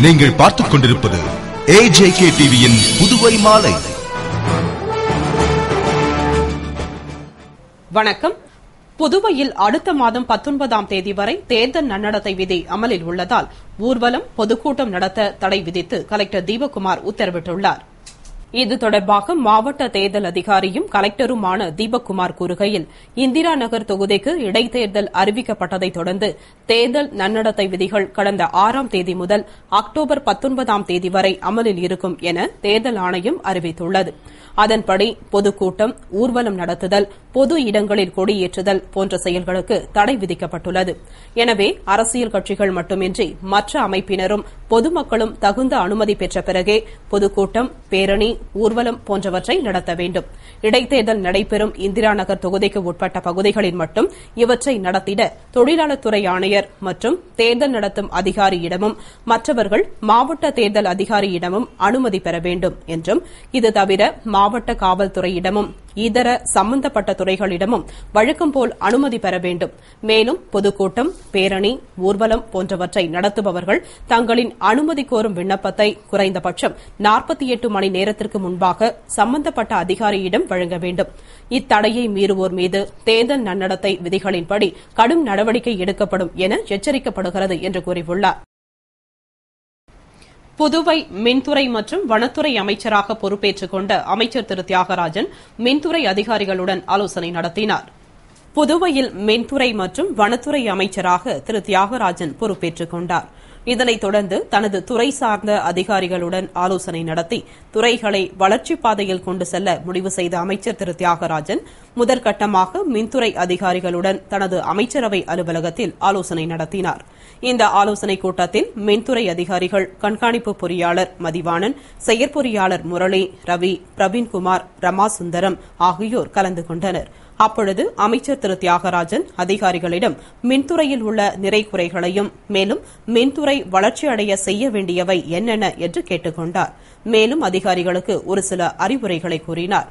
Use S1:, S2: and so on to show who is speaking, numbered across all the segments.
S1: நீங்கள் பார்த்துக் கொண்டிருப்பது AJK டிவியின் புதுவை மாலை.
S2: வணக்கம். புதுவையில் அடுத்த மாதம் 19ஆம் தேதி வரை தேர்தல் நன்னடத்தை விதி அமலில் உள்ளதால் ஊர்வலம், பொதுக்கூட்டம் நடத்த தடை விதித்து கலெக்டர் தீபக்குமார் உத்தரவிட்டுள்ளார். இது தொடர்பாக மாவட்ட தேர்தல் அதிகாரியும் கலெக்டருமான தீபக்குமார் கூறுகையில், இந்திரா நகர் தொகுதிக்கு இடைத்தேர்தல் அறிவிக்கப்பட்டதைத் தொடர்ந்து தேர்தல் நன்னடத்தை விதிகள் கடந்த 6ஆம் தேதி முதல் அக்டோபர் 19ஆம் தேதி வரை அமலில் இருக்கும் என தேர்தல் ஆணையம் அறிவித்துள்ளது. அதன்படி பொதுக்கூட்டம், ஊர்வலம் நடத்துதல், பொது இடங்களில் கொடியேற்றுதல் போன்ற செயல்களுக்கு தடை விதிக்கப்பட்டுள்ளது. எனவே அரசியல் கட்சிகள் மட்டுமின்றி மற்ற அமைப்பினரும் பொதுமக்களும் தகுந்த அனுமதி பெற்ற பிறகே பொதுக்கூட்டம், பேரணி, ஊர்வலம் போன்றவற்றை நடத்த வேண்டும். இடைத்தேர்தல் நடைபெறும் இந்திரா நகர் தொகுதிக்கு உட்பட்ட பகுதிகளில் மட்டும் இவற்றை நடத்திட தொழிலாளர் துறை ஆணையர் மற்றும் தேர்தல் நடத்தும் அதிகாரியிடமும் மற்றவர்கள் மாவட்ட தேர்தல் அதிகாரியிடமும் அனுமதி பெற வேண்டும் என்றும், இது தவிர மாவட்ட காவல்துறையிடமும் இதர சம்பந்தப்பட்ட துறைகளிடமும் வழக்கம்போல் அனுமதி பெற வேண்டும். மேலும் பொதுக்கூட்டம், பேரணி, ஊர்வலம் போன்றவற்றை நடத்துபவர்கள் தங்களின் அனுமதி கோரும் விண்ணப்பத்தை குறைந்தபட்சம் 48 மணி நேரத்திற்கு முன்பாக சம்பந்தப்பட்ட அதிகாரியிடம் வழங்க வேண்டும். இத்தடையை மீறுவோர் மீது தேர்தல் நன்னடத்தை விதிகளின்படி கடும் நடவடிக்கை எடுக்கப்படும் என எச்சரிக்கப்படுகிறது என்று கூறியுள்ளார். புதுவை மின்துறை மற்றும் வனத்துறை அமைச்சராக பொறுப்பேற்றுக் கொண்ட அமைச்சர் திரு தியாகராஜன் மின்துறை அதிகாரிகளுடன் ஆலோசனை நடத்தினார். புதுவையில் மின்துறை மற்றும் வனத்துறை அமைச்சராக திரு தியாகராஜன் பொறுப்பேற்றுக் கொண்டார். இதனைத் தொடர்ந்து தனது துறை சார்ந்த அதிகாரிகளுடன் ஆலோசனை நடத்தி துறைகளை வளர்ச்சிப் பாதையில் கொண்டு செல்ல முடிவு செய்த அமைச்சர் திரு தியாகராஜன் முதற்கட்டமாக மின்துறை அதிகாரிகளுடன் தனது அமைச்சரவை அலுவலகத்தில் ஆலோசனை நடத்தினார். இந்த ஆலோசனைக் கூட்டத்தில் மின்துறை அதிகாரிகள், கண்காணிப்பு பொறியாளர் மதிவாணன், செயற்பொறியாளர் முரளி, ரவி, பிரவீன்குமார், ரமாசுந்தரம் ஆகியோர் கலந்து கொண்டனர். அப்பொழுது அமைச்சர் திரு தியாகராஜன் அதிகாரிகளிடம் மின்துறையில் உள்ள நிறை குறைகளையும், மேலும் மின்துறை வளர்ச்சியடைய செய்ய வேண்டியவை என்னென்ன என்று கேட்டுக் கொண்டார். மேலும் அதிகாரிகளுக்கு ஒரு சில அறிவுரைகளை கூறினார்.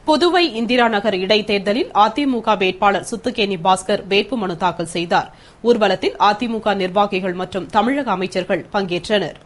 S2: புதுவை இந்திரா நகர் இடைத்தேர்தலில் அதிமுக வேட்பாளர் சுத்துக்கேணி பாஸ்கர் வேட்புமனு தாக்கல் செய்தார். ஊர்வலத்தில் அதிமுக நிர்வாகிகள் மற்றும் தமிழக அமைச்சர்கள் பங்கேற்றனர்.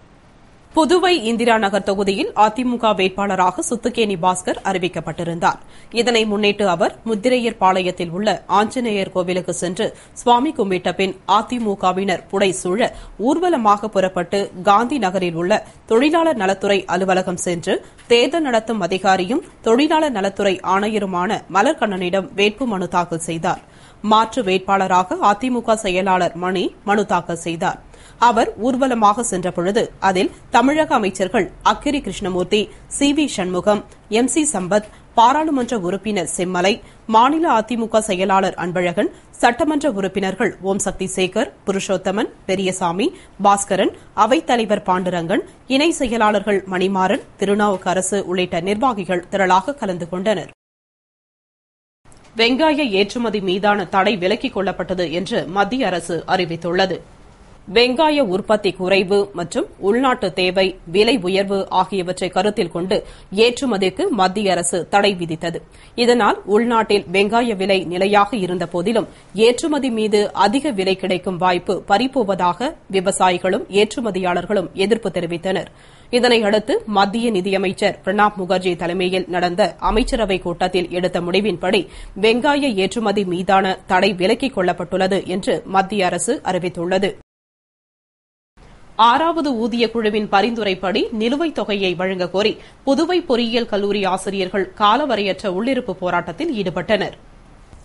S2: புதுவை இந்திரா நகர் தொகுதியில் அதிமுக வேட்பாளராக சுத்துக்கேணி பாஸ்கர் அறிவிக்கப்பட்டிருந்தார். இதனை முன்னிட்டு அவர் முத்திரையர் பாளையத்தில் உள்ள ஆஞ்சநேயர் கோவிலுக்கு சென்று சுவாமி கும்பிட்ட பின் அதிமுகவினர் புடைசூழ ஊர்வலமாக புறப்பட்டு காந்தி நகரில் உள்ள தொழிலாளர் நலத்துறை அலுவலகம் சென்று தேர்தல் நடத்தும் அதிகாரியும் தொழிலாளர் நலத்துறை ஆணையருமான மலர்கண்ணனிடம் வேட்புமனு தாக்கல் செய்தார். மாற்று வேட்பாளராக அதிமுக செயலாளர் மணி மனு தாக்கல் செய்தார். அவர் ஊர்வலமாக சென்றபொழுது அதில் தமிழக அமைச்சர்கள் அக்கிரி கிருஷ்ணமூர்த்தி, CV சண்முகம், MC சம்பத், பாராளுமன்ற உறுப்பினர் செம்மலை, மாநில அதிமுக செயலாளர் அன்பழகன், சட்டமன்ற உறுப்பினர்கள் ஓம் சக்தி சேகர், புருஷோத்தமன், பெரியசாமி, பாஸ்கரன், அவைத்தலைவர் பாண்டுரங்கன், இணை செயலாளர்கள் மணிமாறன், திருநாவுக்கரசு உள்ளிட்ட நிர்வாகிகள் திரளாக கலந்து கொண்டனர். வெங்காய ஏற்றுமதி மீதான தடை விலக்கிக் கொள்ளப்பட்டது என்று மத்திய அரசு அறிவித்துள்ளது. வெங்காய உற்பத்தி குறைவு மற்றும் உள்நாட்டு தேவை, விலை உயர்வு ஆகியவற்றை கருத்தில் கொண்டு ஏற்றுமதிக்கு மத்திய அரசு தடை விதித்தது. இதனால் உள்நாட்டில் வெங்காய விலை நிலையாக இருந்த போதிலும் ஏற்றுமதி மீது அதிக விலை கிடைக்கும் வாய்ப்பு பறிபோவதாக விவசாயிகளும் ஏற்றுமதியாளர்களும் எதிர்ப்பு தெரிவித்தனர். இதனையடுத்து மத்திய நிதியமைச்சர் பிரணாப் முகர்ஜி தலைமையில் நடந்த அமைச்சரவைக் கூட்டத்தில் எடுத்த முடிவின்படி வெங்காய ஏற்றுமதி மீதான தடை விலக்கிக் கொள்ளப்பட்டுள்ளது என்று மத்திய அரசு அறிவித்துள்ளது. 6வது ஊதிய குழுவின் பரிந்துரைப்படி நிலுவைத் தொகையை வழங்க கோரி புதுவை பொறியியல் கல்லூரி ஆசிரியர்கள் காலவரையற்ற உள்ளிருப்பு போராட்டத்தில் ஈடுபட்டனர்.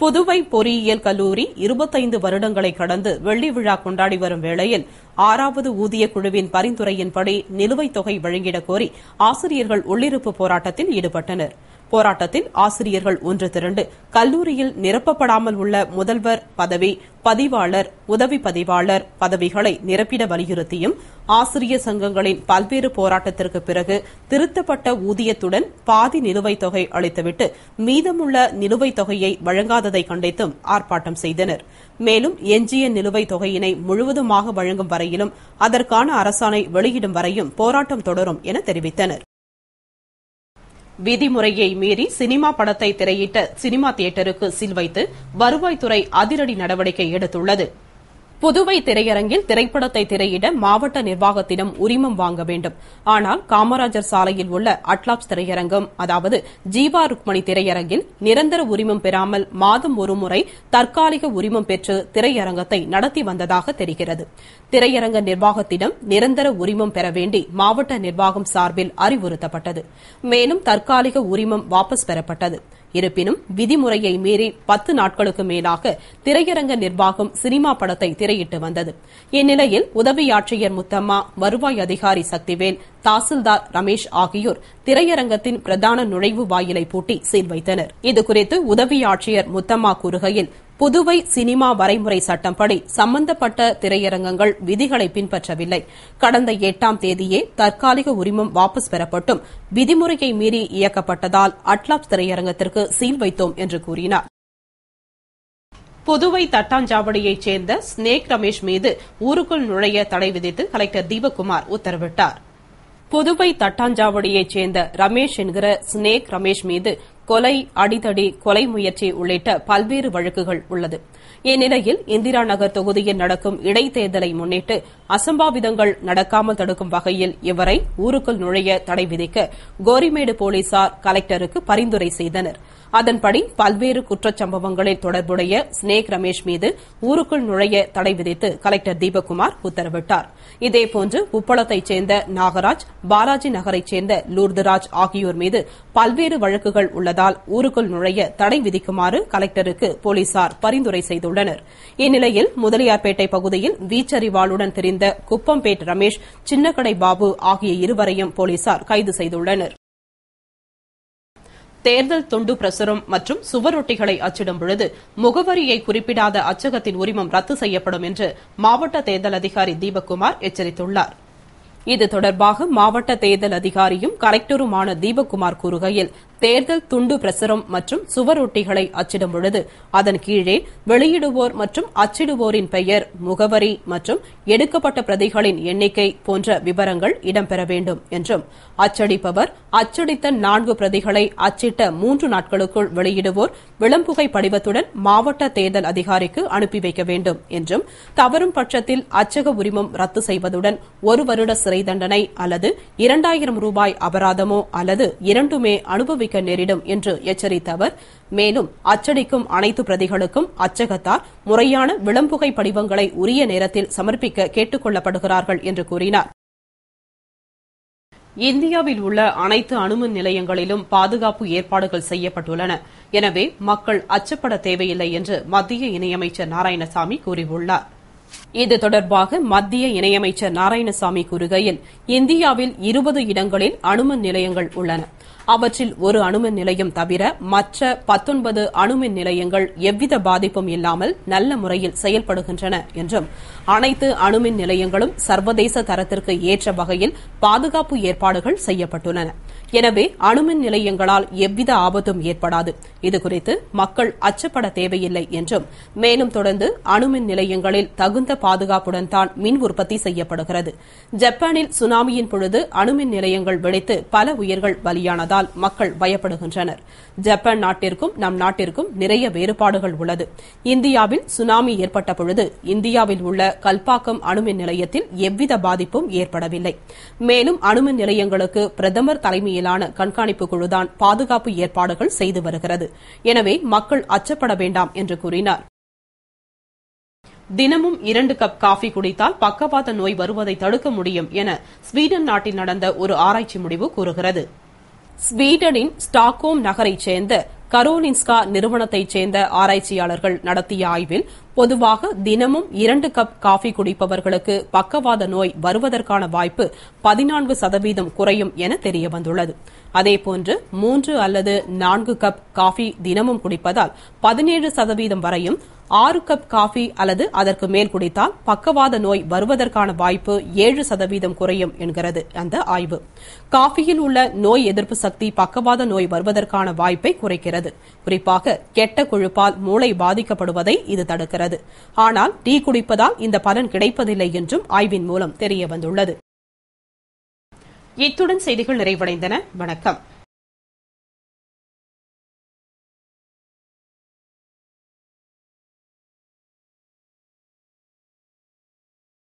S2: புதுவை பொறியியல் கல்லூரி 25 வருடங்களை கடந்து வெள்ளி விழா கொண்டாடி வரும் வேளையில் 6வது ஊதிய குழுவின் பரிந்துரையின்படி நிலுவைத் தொகை வழங்கிடக் கோரி ஆசிரியர்கள் உள்ளிருப்பு போராட்டத்தில் ஈடுபட்டனர். போராட்டத்தில் ஆசிரியர்கள் ஒன்று திரண்டு கல்லூரியில் நிரப்பப்படாமல் உள்ள முதல்வர் பதவி, பதிவாளர், உதவி பதிவாளர் பதவிகளை நிரப்பிட வலியுறுத்தியும், ஆசிரியர் சங்கங்களின் பல்வேறு போராட்டத்திற்கு பிறகு திருத்தப்பட்ட ஊதியத்துடன் பாதி நிலுவைத் தொகை அளித்துவிட்டு மீதமுள்ள நிலுவைத் தொகையை வழங்காததை கண்டித்தும் ஆர்ப்பாட்டம் செய்தனர். மேலும் எஞ்சிய நிலுவைத் தொகையினை முழுவதுமாக வழங்கும் வரையிலும் அதற்கான அரசாணை வெளியிடும் வரையும் போராட்டம் தொடரும் என தெரிவித்தனர். விதிமுறையை மீறி சினிமா படத்தை திரையிட்ட சினிமா தியேட்டருக்கு சீல் வைத்து வருவாய்த்துறை அதிரடி நடவடிக்கை எடுத்துள்ளது. புதுவை திரையரங்கில் திரைப்படத்தை திரையிட மாவட்ட நிர்வாகத்திடம் உரிமம் வாங்க வேண்டும். ஆனால் காமராஜர் சாலையில் உள்ள அட்லாப்ஸ் திரையரங்கம், அதாவது ஜீவா ருக்மணி திரையரங்கில் நிரந்தர உரிமம் பெறாமல் மாதம் ஒருமுறை தற்காலிக உரிமம் பெற்று திரையரங்கத்தை நடத்தி வந்ததாக தெரிகிறது. திரையரங்க நிர்வாகத்திடம் நிரந்தர உரிமம் பெற வேண்டி மாவட்ட நிர்வாகம் சார்பில் அறிவுறுத்தப்பட்டது. மேலும் தற்காலிக உரிமம் வாபஸ் பெறப்பட்டது. இருப்பினும் விதிமுறையை மீறி 10 நாட்களுக்கு மேலாக திரையரங்க நிர்வாகம் சினிமா படத்தை திரையிட்டு வந்தது. இந்நிலையில் உதவி ஆட்சியர் முத்தம்மா, வருவாய் அதிகாரி சக்திவேல், தாசில்தார் ரமேஷ் ஆகியோர் திரையரங்கத்தின் பிரதான நுழைவு வாயிலை பூட்டி சீல் வைத்தனர். இதுகுறித்து உதவி ஆட்சியர் முத்தம்மா கூறுகையில், புதுவை சினிமா வரைமுறை சட்டப்படி சம்பந்தப்பட்ட திரையரங்கங்கள் விதிகளை பின்பற்றவில்லை. கடந்த 8ஆம் தேதியே தற்காலிக உரிமம் வாபஸ் பெறப்பட்டும் விதிமுறையை மீறி இயக்கப்பட்டதால் அட்லாப்ஸ் திரையரங்கத்திற்கு சீல் வைத்தோம் என்று கூறினார். புதுவை தட்டாஞ்சாவடியைச் சேர்ந்த ஸ்னேக் ரமேஷ் மீது ஊருக்குள் நுழைய தடை விதித்து கலெக்டர் தீபக்குமார் உத்தரவிட்டார். புதுவை தட்டாஞ்சாவடியைச் சேர்ந்த ரமேஷ் என்கிற ஸ்னேக் ரமேஷ் மீது கொலை, அடிதடி, கொலை முயற்சி உள்ளிட்ட பல்வேறு வழக்குகள் உள்ளது. இந்நிலையில் இந்திரா நகர் தொகுதியில் நடக்கும் இடைத்தேர்தலை முன்னிட்டு அசம்பாவிதங்கள் நடக்காமல் தடுக்கும் வகையில் இவரை ஊருக்குள் நுழைய தடை விதிக்க கோரிமேடு போலீசார் கலெக்டருக்கு பரிந்துரை செய்தனர். அதன்படி பல்வேறு குற்றச்சம்பவங்களில் தொடர்புடைய ஸ்னேக் ரமேஷ் மீது ஊருக்குள் நுழைய தடை விதித்து கலெக்டர் தீபக்குமார் உத்தரவிட்டார். இதேபோன்று உப்பளத்தைச் சேர்ந்த நாகராஜ், பாலாஜி நகரைச் சேர்ந்த லூர்துராஜ் ஆகியோர் மீது பல்வேறு வழக்குகள் உள்ளதால் ஊருக்குள் நுழைய தடை விதிக்குமாறு கலெக்டருக்கு போலீசார் பரிந்துரை செய்துள்ளனர். இந்நிலையில் முதலியார்பேட்டை பகுதியில் வீச்சறிவாளுடன் திரிந்த குப்பம்பேட் ரமேஷ், சின்னக்கடை பாபு ஆகிய இருவரையும் போலீசார் கைது செய்துள்ளனர். தேர்தல் துண்டு பிரசுரம் மற்றும் சுவரொட்டிகளை அச்சிடும் பொழுது முகவரியை குறிப்பிடாத அச்சகத்தின் உரிமம் ரத்து செய்யப்படும் என்று மாவட்ட தேர்தல் அதிகாரி தீபக்குமார் எச்சரித்துள்ளார். இது தொடர்பாக மாவட்ட தேர்தல் அதிகாரியும் கலெக்டருமான தீபக்குமார் கூறுகையில், தேர்தல் துண்டு பிரசுரம் மற்றும் சுவரொட்டிகளை அச்சிடும் பொழுது அதன் கீழே வெளியிடுவோர் மற்றும் அச்சிடுவோரின் பெயர், முகவரி மற்றும் எடுக்கப்பட்ட பிரதிகளின் எண்ணிக்கை போன்ற விவரங்கள் இடம்பெற வேண்டும் என்றும், அச்சடிப்பவர் அச்சடித்த 4 பிரதிகளை அச்சிட்ட 3 நாட்களுக்குள் வெளியிடுவோர் விளம்புகை படிவத்துடன் மாவட்ட தேர்தல் அதிகாரிக்கு அனுப்பி வைக்க வேண்டும் என்றும், தவறும் பட்சத்தில் அச்சக உரிமம் ரத்து செய்வதுடன் 1 வருட சிறை தண்டனை அல்லது 2000 ரூபாய் அபராதமோ அல்லது இரண்டுமே அனுபவிக்க நேரிடும் என்று எச்சரித்த அவர், மேலும் அச்சடிக்கும் அனைத்து பிரதிகளுக்கும் அச்சகத்தார் முறையான விளம்புகை படிவங்களை உரிய நேரத்தில் சமர்ப்பிக்க கேட்டுக் கொள்ளப்படுகிறார்கள் என்று கூறினார். இந்தியாவில் உள்ள அனைத்து அணுமின் நிலையங்களிலும் பாதுகாப்பு ஏற்பாடுகள் செய்யப்பட்டுள்ளன. எனவே மக்கள் அச்சப்பட தேவையில்லை என்று மத்திய இணையமைச்சர் நாராயணசாமி கூறியுள்ளார். இது தொடர்பாக மத்திய இணையமைச்சர் நாராயணசாமி கூறுகையில், இந்தியாவில் 20 இடங்களில் அணுமின் நிலையங்கள் உள்ளன. அவற்றில் ஒரு அணுமின் நிலையம் தவிர மற்ற 19 அணுமின் நிலையங்கள் எவ்வித பாதிப்பும் இல்லாமல் நல்ல முறையில் செயல்படுகின்றன என்றும், அனைத்து அணுமின் நிலையங்களும் சர்வதேச தரத்திற்கு ஏற்ற வகையில் பாதுகாப்பு ஏற்பாடுகள் செய்யப்பட்டுள்ளன. எனவே அணுமின் நிலையங்களால் எவ்வித ஆபத்தும் ஏற்படாது. இதுகுறித்து மக்கள் அச்சப்பட தேவையில்லை என்றும், மேலும் தொடர்ந்து அணுமின் நிலையங்களில் தகுந்த பாதுகாப்புடன் தான் மின் உற்பத்தி செய்யப்படுகிறது. ஜப்பானில் சுனாமியின் பொழுது அணுமின் நிலையங்கள் வெடித்து பல உயிர்கள் பலியானதால் மக்கள் பயப்படுகின்றனர். ஜப்பான் நாட்டிற்கும் நம் நாட்டிற்கும் நிறைய வேறுபாடுகள் உள்ளது. இந்தியாவில் சுனாமி ஏற்பட்ட பொழுது இந்தியாவில் உள்ள கல்பாக்கம் அணுமின் நிலையத்தில் எவ்வித பாதிப்பும் ஏற்படவில்லை. மேலும் அணுமின் நிலையங்களுக்கு பிரதமர் தலைமையிலான கண்காணிப்பு குழுதான் பாதுகாப்பு ஏற்பாடுகள் செய்து வருகிறது. எனவே மக்கள் அச்சப்பட வேண்டாம் என்று கூறினார். தினமும் 2 கப் காஃபி குடித்தால் பக்கவாத நோய் வருவதை தடுக்க முடியும் என ஸ்வீடன் நாட்டில் நடந்த ஒரு ஆராய்ச்சி முடிவு கூறுகிறது. ஸ்வீடனின் ஸ்டாக்ஹோம் நகரைச் சேர்ந்த கரோலின்ஸ்கா நிறுவனத்தைச் சேர்ந்த ஆராய்ச்சியாளர்கள் நடத்திய ஆய்வில் பொதுவாக தினமும் 2 கப் காஃபி குடிப்பவர்களுக்கு பக்கவாத நோய் வருவதற்கான வாய்ப்பு 14% குறையும் என தெரியவந்துள்ளது. அதேபோன்று 3 அல்லது 4 கப் காஃபி தினமும் குடிப்பதால் 17% வரையும், 6 கப் காஃபி அல்லது அதற்கு மேல் குடித்தால் பக்கவாத நோய் வருவதற்கான வாய்ப்பு 7% குறையும் என்கிறது அந்த ஆய்வு. காஃபியில் உள்ள நோய் எதிர்ப்பு சக்தி பக்கவாத நோய் வருவதற்கான வாய்ப்பை குறைக்கிறது. குறிப்பாக கெட்ட கொழுப்பால் மூளை பாதிக்கப்படுவதை இது தடுக்கிறது. ஆனால் டீ குடிப்பதால் இந்த பலன் கிடைப்பதில்லை என்றும் ஆய்வின் மூலம் தெரியவந்துள்ளது. இத்துடன் செய்திகள் நிறைவடைந்தன. வணக்கம்.